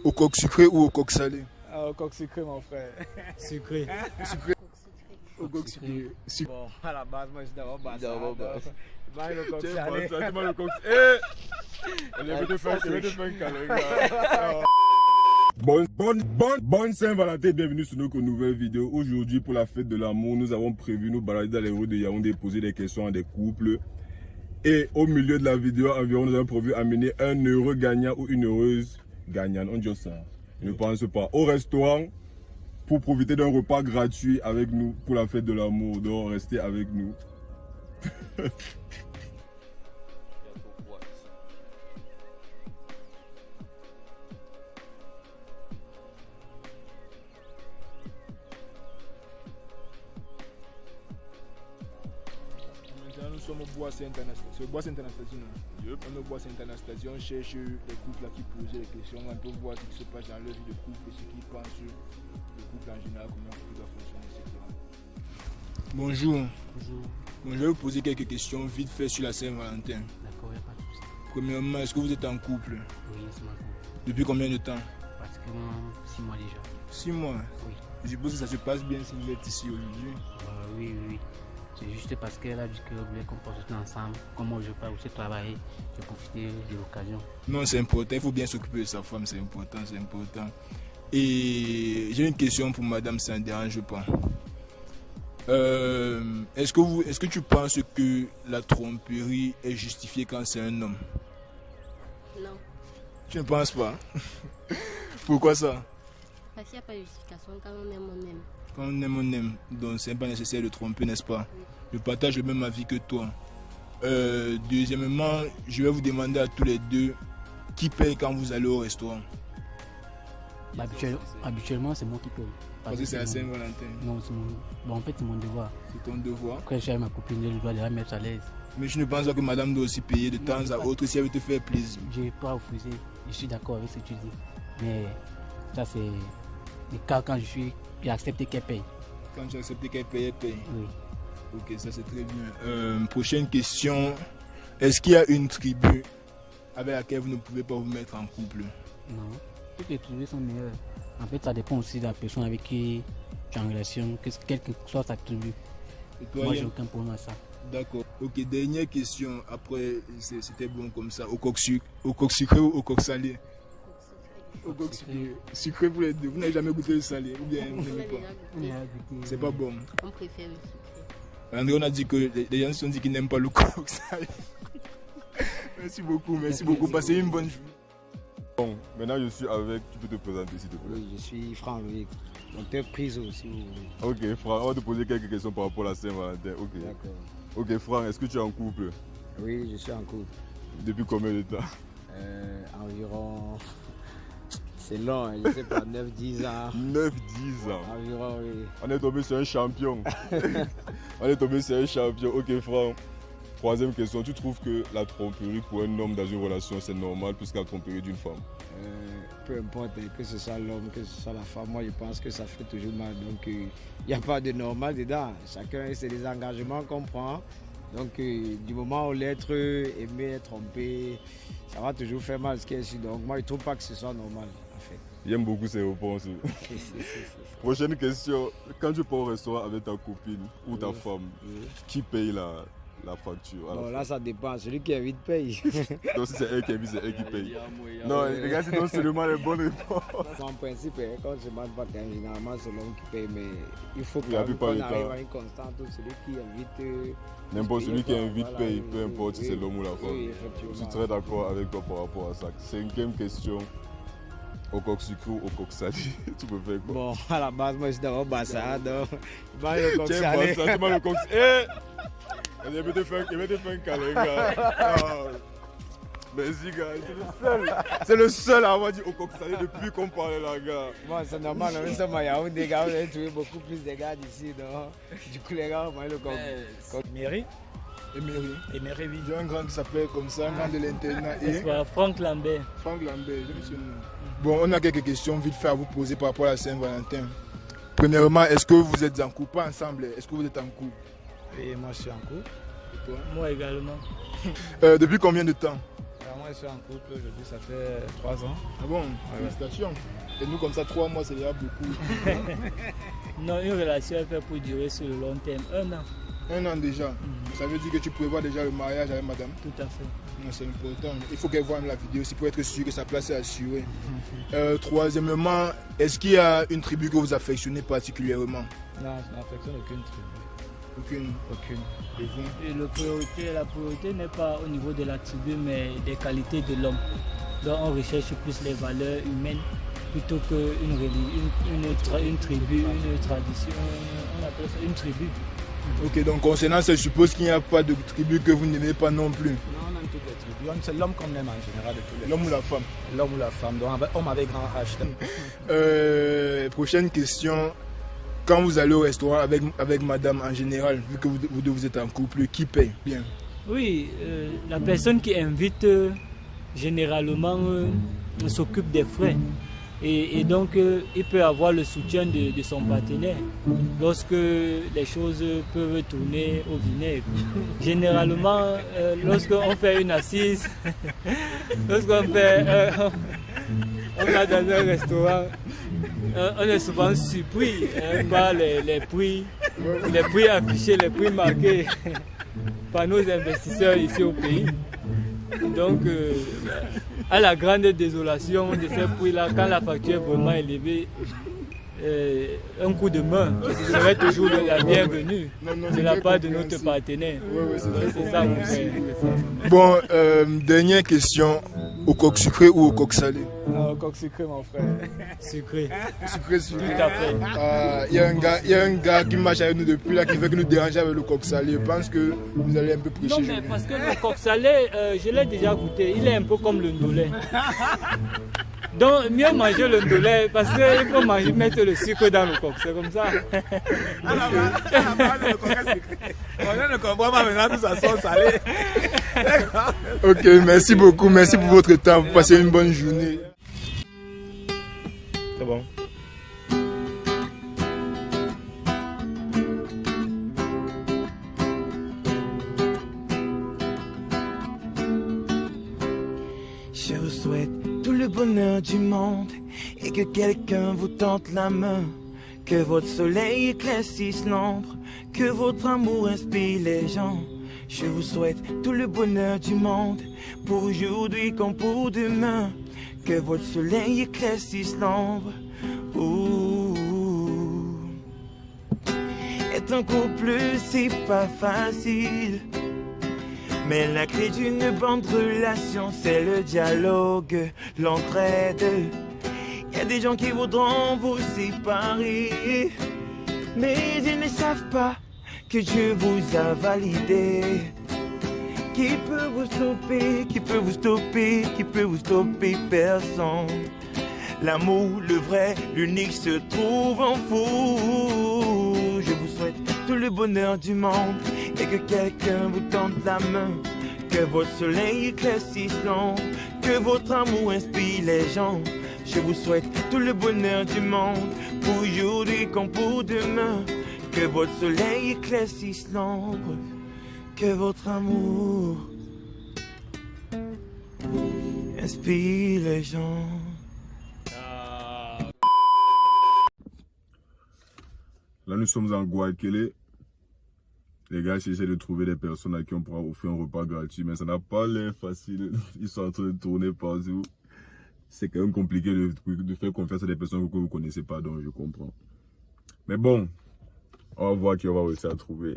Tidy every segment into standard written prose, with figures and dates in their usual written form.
Au coq sucré ou au coq salé? Au coq sucré, mon frère. Sucré. Sucré. Au coq sucré. Bon, à la base, moi, je suis d'abord basse. Le coq salé. Tu le coq salé. Je vais te faire un câlin. Bonne Saint-Valentin, bienvenue sur notre nouvelle vidéo. Aujourd'hui, pour la fête de l'amour, nous avons prévu nous balader dans les rues de Yaoundé et poser des questions à des couples. Et au milieu de la vidéo, environ, nous avons prévu amener un heureux gagnant ou une heureuse gagnante. On dit ça, je ne pense pas. Au restaurant, pour profiter d'un repas gratuit avec nous pour la fête de l'amour. Donc, restez avec nous. Nous sommes au Bois Saint-Anastasie. C'est au Bois Saint-Anastasie, non? On est au Bois Saint-Anastasie, on cherche les couples là qui posaient les questions. On peut voir ce qui se passe dans leur vie de couple et ce qu'ils pensent sur le couple en général, comment le couple doit fonctionner, etc. Bonjour. Bonjour. Bon, je vais vous poser quelques questions vite fait sur la Saint-Valentin. D'accord, il n'y a pas de souci. Premièrement, est-ce que vous êtes en couple? Oui, c'est ma couple. Depuis combien de temps? Pratiquement 6 mois déjà. 6 mois. Oui. Je suppose que ça se passe bien si vous êtes ici aujourd'hui. Oui. C'est juste parce qu'elle a dit qu'elle voulait qu'on passe ensemble. Comme moi je pars aussi travailler, j'ai profité de l'occasion. Non, c'est important, il faut bien s'occuper de sa femme, c'est important. Et j'ai une question pour madame, ça ne dérange pas. Est-ce que tu penses que la tromperie est justifiée quand c'est un homme? Non. Tu ne penses pas? Pourquoi ça? Parce qu'il n'y a pas de justification quand on aime, on aime. Quand on aime. Donc c'est pas nécessaire de tromper, n'est-ce pas? Oui. Je partage le même avis que toi. Deuxièmement, je vais vous demander à tous les deux qui paye quand vous allez au restaurant. Habituellement, c'est moi qui paye. Parce que c'est la Saint-Valentin. Non, en fait, c'est mon devoir. C'est ton devoir. Quand je suis avec ma copine, je dois la mettre à l'aise. Mais je ne pense pas que madame doit aussi payer de temps à autre si elle veut te faire plaisir. Je n'ai pas refusé. Je suis d'accord avec ce que tu dis. Mais ça, c'est le cas quand j'ai accepté qu'elle paye. Quand tu as accepté qu'elle paye, elle paye. Oui. Ok, ça c'est très bien. Prochaine question. Est-ce qu'il y a une tribu avec laquelle vous ne pouvez pas vous mettre en couple? Non. Toutes les tribus sont meilleures. En fait, ça dépend aussi de la personne avec qui tu es en relation, quelle que soit ta tribu. Et toi, moi, j'ai aucun problème à ça. D'accord. Ok, dernière question. Après, c'était bon comme ça. Au coq sucré ou au coq salé? Au coq sucré. Sucré pour les deux. Vous n'avez jamais goûté le salé ou bien vous n'aimez pas? C'est pas bon. On préfère le sucré. André, on a dit que les gens se sont dit qu'ils n'aiment pas le coq salé. Merci beaucoup. Passez une bonne journée. Bon, maintenant je suis avec, tu peux te présenter s'il te plaît. Oui, je suis Franck Louis, docteur Prise aussi. Ok, Franck, on va te poser quelques questions par rapport à la Saint-Valentin. Ok. D'accord. Ok, Franck, est-ce que tu es en couple? Oui, je suis en couple. Depuis combien de temps? Environ, c'est long, je sais pas, 9-10 ans. 9-10 ans. Environ, oui. On est tombé sur un champion. Ok, Franck. Troisième question, tu trouves que la tromperie pour un homme dans une relation c'est normal plus que la tromperie d'une femme? Peu importe, que ce soit l'homme, que ce soit la femme, moi je pense que ça fait toujours mal. Donc il n'y a pas de normal dedans. Chacun, c'est des engagements qu'on prend. Donc du moment où l'être aimé est trompé, ça va toujours faire mal ce qui est ici. Donc moi je ne trouve pas que ce soit normal en fait. J'aime beaucoup ces réponses. Prochaine question, quand tu pars au restaurant avec ta copine ou ta femme, qui paye la facture? Bon, là ça dépend, celui qui invite paye. Donc si c'est elle qui invite, c'est elle qui paye. Non, les gars, c'est non seulement les bonnes réponses. En principe, quand je ne pas généralement c'est l'homme qui paye, mais il faut qu'on arrive à une constante où celui qui invite... N'importe celui qui invite paye, peu importe si c'est l'homme ou la femme. Oui, je suis très d'accord avec toi par rapport à ça. Cinquième question. Au coq sucré ou au coq salé? Tu peux faire quoi? Bon, à la base, moi je suis d'abord Bassa, donc le coq salé. Tu m'as le coq salé. Je vais te faire un câlin, gars. Merci, gars. C'est le seul à avoir dit au coq salé depuis qu'on parlait là, gars. Bon, c'est normal, nous sommes à Yaoundé, gars, vous avez trouvé beaucoup plus de gars d'ici, donc du coup, les gars, moi le coq. Mairie. Emery, oui. J'ai un grand qui s'appelle comme ça, un grand de l'internat. C'est Franck Lambert. Franck Lambert, je me souviens. Bon, on a quelques questions vite fait à vous poser par rapport à la Saint-Valentin. Premièrement, est-ce que vous êtes en couple, pas ensemble? Est-ce que vous êtes en couple? Et moi je suis en couple. Et toi? Moi également. Depuis combien de temps? Moi, je suis en couple aujourd'hui, ça fait 3 ans. Ah bon, félicitations. Et nous, comme ça, 3 mois, c'est déjà beaucoup. Non, une relation est faite pour durer sur le long terme. 1 an. 1 an déjà. Ça veut dire que tu prévois déjà le mariage avec madame? Tout à fait. Non, c'est important. Il faut qu'elle voie la vidéo aussi pour être sûr que sa place est assurée. Troisièmement, est-ce qu'il y a une tribu que vous affectionnez particulièrement? Non, je n'affectionne aucune tribu. Aucune. Et vous? Et la priorité n'est pas au niveau de la tribu, mais des qualités de l'homme. Donc on recherche plus les valeurs humaines plutôt qu'une tribu, une tradition, on appelle ça une tribu. Ok, donc concernant ça, je suppose qu'il n'y a pas de tribu que vous n'aimez pas non plus. Non, on aime toutes les tribus. C'est l'homme qu'on aime en général de tous les. L'homme ou la femme? L'homme ou la femme, donc homme avec grand H. Prochaine question. Quand vous allez au restaurant avec madame en général, vu que vous êtes en couple, qui paye bien? Oui, la personne qui invite généralement s'occupe des frais. Et donc, il peut avoir le soutien de son partenaire lorsque les choses peuvent tourner au vinaigre. Généralement, lorsqu'on fait une assise, lorsqu'on va dans un restaurant, on est souvent surpris par les prix affichés, les prix marqués par nos investisseurs ici au pays. Donc, à la grande désolation de ces prix-là, quand la facture est vraiment élevée, un coup de main serait toujours la bienvenue de la part de notre partenaire. C'est ça mon frère. Bon, dernière question. Au coq sucré ou au coq salé? Au coq sucré, mon frère. Sucré. Sucré. Tout à fait. Il y a un gars qui marche avec nous depuis là, qui fait que nous déranger avec le coq salé. Je pense que vous allez un peu prêcher. Non, mais parce que le coq salé, je l'ai déjà goûté. Il est un peu comme le ndolé. Donc, mieux manger le ndolé parce qu'il faut mettre le sucre dans le coq. C'est comme ça. On ne comprend pas maintenant tout ça sauce salée. Ok, merci beaucoup. Merci pour votre temps. Vous passez une bonne journée. C'est bon. Je vous souhaite tout le bonheur du monde et que quelqu'un vous tente la main. Que votre soleil éclaircisse l'ombre, que votre amour inspire les gens. Je vous souhaite tout le bonheur du monde, pour aujourd'hui comme pour demain. Que votre soleil éclaircisse l'ombre. Être en couple, c'est pas facile. Mais la clé d'une bonne relation, c'est le dialogue, l'entraide. Il y a des gens qui voudront vous séparer, mais ils ne savent pas que Dieu vous a validé. Qui peut vous stopper, qui peut vous stopper, qui peut vous stopper? Personne. L'amour, le vrai, l'unique se trouve en vous. Je vous souhaite tout le bonheur du monde et que quelqu'un vous tende la main. Que votre soleil éclaircisse l'ombre, que votre amour inspire les gens. Je vous souhaite tout le bonheur du monde, pour aujourd'hui comme pour demain. Que votre soleil éclaircisse l'ombre, que votre amour inspire les gens. Là, nous sommes en Guayaquil. Les gars essaient de trouver des personnes à qui on pourra offrir un repas gratuit, mais ça n'a pas l'air facile. Ils sont en train de tourner partout. C'est quand même compliqué de faire confiance à des personnes que vous ne connaissez pas, donc je comprends. Mais bon, on va voir qui on va réussir à trouver.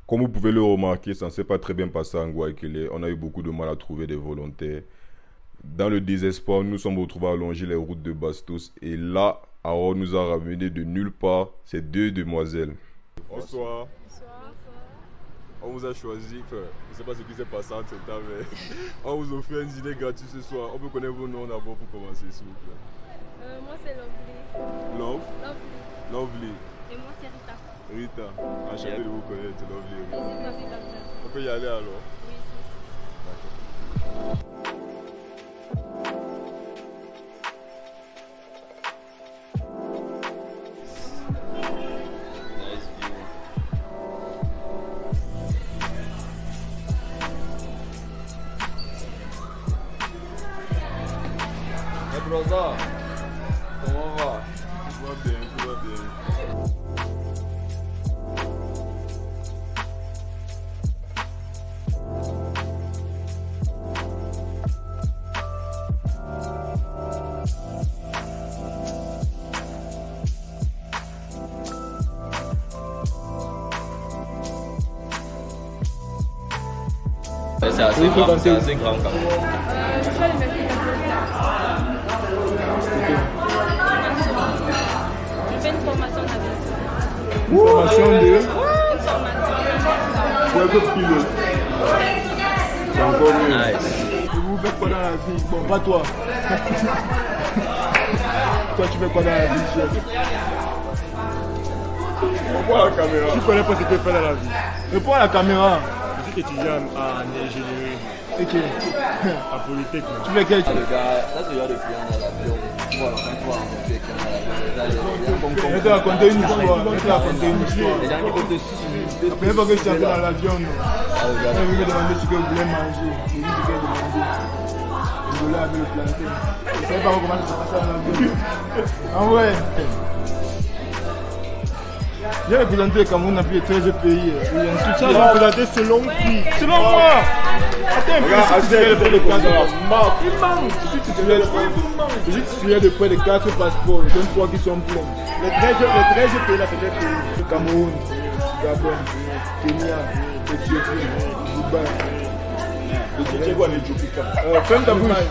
Comme vous pouvez le remarquer, ça ne s'est pas très bien passé en Guayaquil. On a eu beaucoup de mal à trouver des volontaires. Dans le désespoir, nous nous sommes retrouvés à longer les routes de Bastos. Et là, Aaron nous a ramené de nulle part ces deux demoiselles. Bonsoir. On vous a choisi, je ne sais pas ce qui s'est passé entre temps, mais on vous offre un dîner gratuit ce soir. On peut connaître vos noms d'abord pour commencer, s'il vous plaît. Moi c'est Lovely. Lovely. Et moi c'est Rita. Rita, enchanté de vous connaître, Lovely. Vas-y. On peut y aller alors? Oui, ça? Comment va? Tout va bien, tout va bien. C'est assez grand quand même. Je fais les mêmes Je fais une formation d'aviation. Formation de. Une formation. Tu es que pilote. C'est encore mieux. Nice. Et vous faites quoi dans la vie? Bon, pas toi. Toi, tu fais quoi dans la vie, chef? On voit la caméra. Tu connais pas ce que tu fais dans la vie. Réponds à la caméra. Je suis étudiant en ingénierie Ok. à Polytechnique. Tu fais quel? Le gars, là, c'est le genre de client dans l'avion. Tu vois, quand tu vas rencontrer quelqu'un dans l'avion, Je vais te raconter une histoire. Je vais te raconter une histoire. les gens qui peuvent te suivre. La première fois que je suis arrivé dans l'avion, Ah, le gars. je lui ai demandé ce que vous voulez manger. Je lui ai dit ce qu'il demandé. Je voulais avec le plantain. Je ne savais pas comment ça se passait dans l'avion. Ah ouais. J'ai représenté le Cameroun dans plus de 13 pays. Tout ça, j'ai représenté selon qui? Selon moi. Attends, Regarde, je suis Azzel, près de 4 il passeports. Il manque. Je suis titulaire de près de 4 passeports. Je donne 3 qui sont pleins. Les 13 pays là, c'est des pays. Le Cameroun, Gabon, Kenya, Éthiopie, Dubaï. C'est quoi l'Éthiopie? Femme d'Allemagne.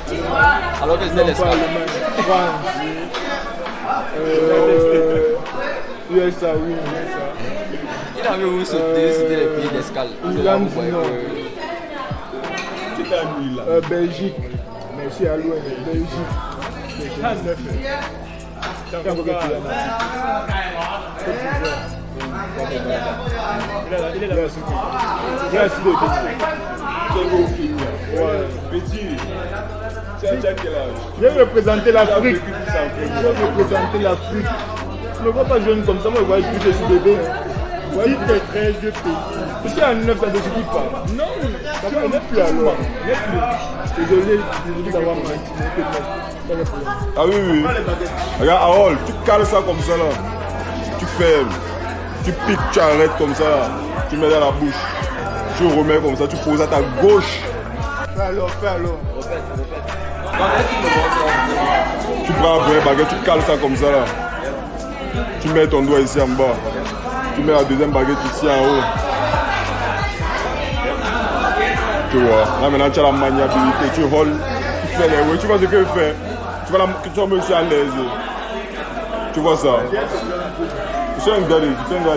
Alors que c'était Non, pas l'escale. Allemagne. France. USA, oui, USA. Il avait où c'était les pays d'escale. Irlande du Nord. Tu t'es mis là. Belgique. Mais aussi à loin, Belgique. Petit, tu as quel âge? J'ai représenté l'Afrique. J'ai représenté l'Afrique. Je ne me vois pas jeune comme ça, moi je vois plus que je suis bébé. Vous voyez des 13 pays. Je suis à 9, ça ne suffit pas. Non, ça n'est plus alors. Désolé d'avoir menti. Ah oui, oui. Regarde, Harold, tu cales ça comme ça là. Tu fermes. Tu piques, tu arrêtes comme ça là. Tu mets dans la bouche. Tu remets comme ça, tu poses à ta gauche. Fais alors, fais alors. Tu prends un premier baguette, tu cales ça comme ça là. Tu mets ton doigt ici en bas. Tu mets la deuxième baguette ici en haut. Tu vois, là maintenant tu as la maniabilité, tu roules, tu fais les ouais, tu vois ce que je fais. Tu vas me laisser à l'aise. Tu vois ça. Tu fais un gars, tu fais un gars.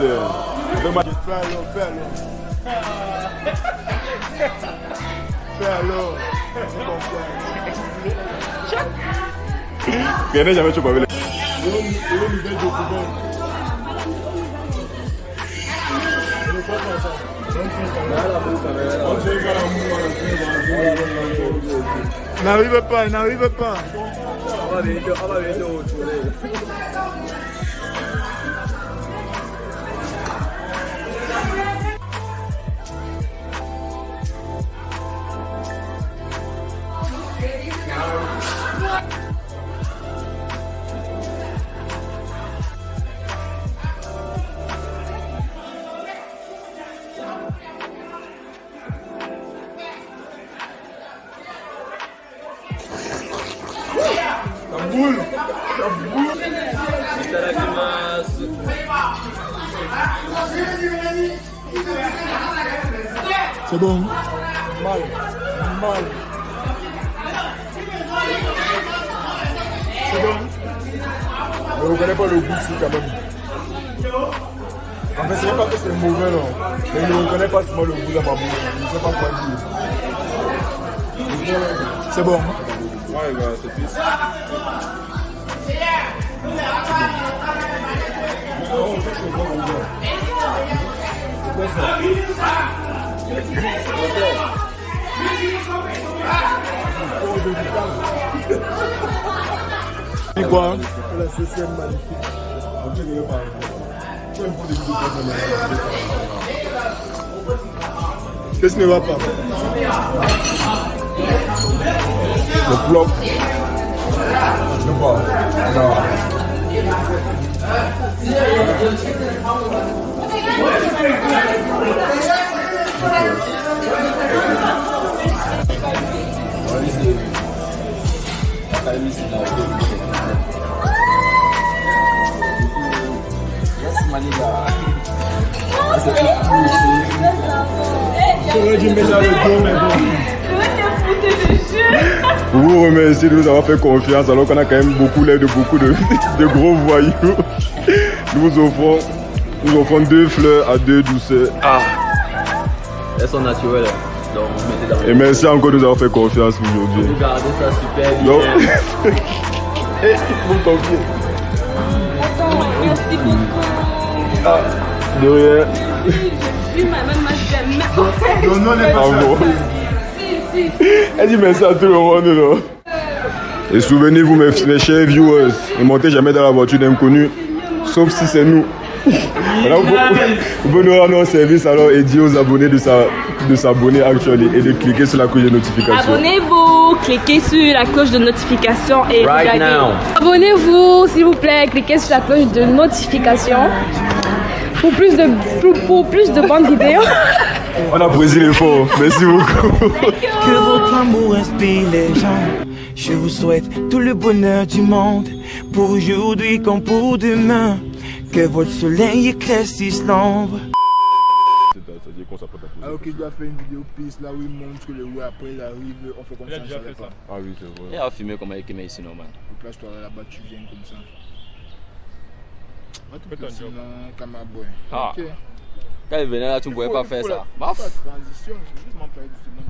Fais alors, fais alors. Fais alors. Rien n'est jamais tu peux avec les. N'arrive pas, n'arrive pas. On va bientôt retrouver. C'est bon. Mal. C'est bon. Mais vous connaissez pas le goût quand même. En fait, c'est pas que c'est mauvais non. Mais il ne reconnaît pas seulement le goût dans ma bouche. Il ne sait pas quoi dire. C'est bon. Ouais, gars, c'est pisse. C'est quoi? La CCM magnifique. Qu'est-ce qui ne va pas? Le flop. Pour vous remercier de nous avoir fait confiance alors qu'on a quand même beaucoup l'air de beaucoup de gros voyous. Nous vous offrons 2 fleurs à 2 douceurs. Ah. Elles sont naturelles. Donc vous mettez dans et merci encore de nous avoir fait confiance aujourd'hui. Vous gardez ça super bien. Donc, et vous confiez. Attends, merci beaucoup. Ah, de rien. Je suis ma mère. Non, non, bravo. Elle dit merci à tout le monde. Non? Et souvenez-vous, mes chers viewers, ne montez jamais dans la voiture d'inconnus, sauf si c'est nous. Alors, vous pouvez nous rendre service alors et dire aux abonnés de s'abonner actuellement et de cliquer sur la cloche de notification. Abonnez-vous, cliquez sur la cloche de notification et Right regardez. now. Abonnez-vous, s'il vous plaît, cliquez sur la cloche de notification pour plus de bonnes vidéos. On apprécie l'effort. Merci beaucoup. Que votre amour inspire les gens. Je vous souhaite tout le bonheur du monde, pour aujourd'hui comme pour demain. Que votre soleil éclaircisse l'ombre. Alors qu'il doit faire une vidéo piste là où il montre que le ouais après il arrive, on fait comme ça. déjà fait ça. Ah oui, c'est vrai. Il a filmé comme avec ici, normal. Place-toi là-bas, tu viens comme ça. Fais ton job. Ah. Ok. Quand il venait là, tu ne pouvais pas faire ça. Pas de transition, c'est juste m'en parler de ce monde.